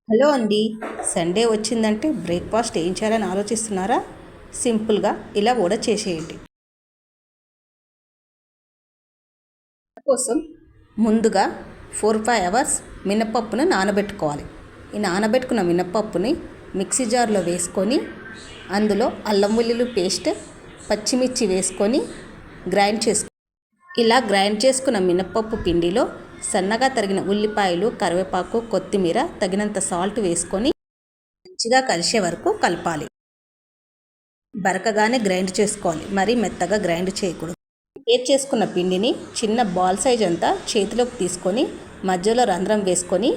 Hello అండి. Sunday వచ్చిందంటే breakfast ఏం చేయాలని ఆలోచిస్తున్నారా? సింపుల్గా ఇలా కూడా చేసేయండి. కోసం ముందుగా 4-5 అవర్స్ మినపప్పును నానబెట్టుకోవాలి. ఈ నానబెట్టుకున్న మినపప్పుని మిక్సీ జార్లో వేసుకొని అందులో అల్లం వెల్లుల్లి పేస్ట్, పచ్చిమిర్చి వేసుకొని గ్రైండ్ చేసుకోవాలి. ఇలా గ్రైండ్ చేసుకున్న మినపప్పు పిండిలో సన్నగా తరిగిన ఉల్లిపాయలు, కరివేపాకు, కొత్తిమీర, తగినంత సాల్ట్ వేసుకొని మంచిగా కలిసే వరకు కలపాలి. బరకగానే గ్రైండ్ చేసుకోవాలి, మరీ మెత్తగా గ్రైండ్ చేయకూడదు. ప్రిపేర్ చేసుకున్న పిండిని చిన్న బాల్ సైజ్ అంతా చేతిలోకి తీసుకొని మధ్యలో రంధ్రం వేసుకొని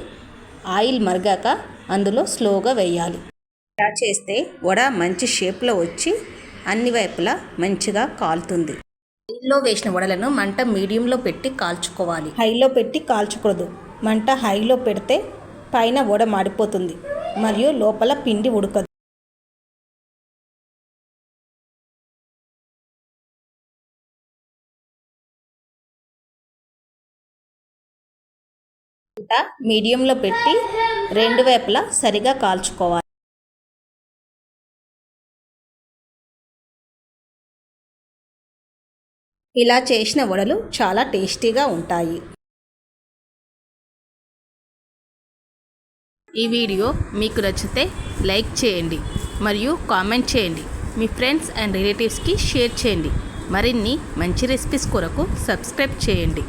ఆయిల్ మరిగాక అందులో స్లోగా వేయాలి. ఇలా చేస్తే వడ మంచి షేప్లో వచ్చి అన్ని వైపులా మంచిగా కాలుతుంది. ఆయిల్లో వేసిన వడలను మంట మీడియంలో పెట్టి కాల్చుకోవాలి. హైలో పెట్టి కాల్చకూడదు. మంట హైలో పెడితే పైన వడ మాడిపోతుంది మరియు లోపల పిండి ఉడకదు. మంట మీడియంలో పెట్టి రెండు వైపులా సరిగా కాల్చుకోవాలి. ఇలా చేసిన వడలు చాలా టేస్టీగా ఉంటాయి. ఈ వీడియో మీకు నచ్చితే లైక్ చేయండి మరియు కామెంట్ చేయండి. మీ ఫ్రెండ్స్ అండ్ రిలేటివ్స్కి షేర్ చేయండి. మరిన్ని మంచి రెసిపీస్ కొరకు సబ్స్క్రైబ్ చేయండి.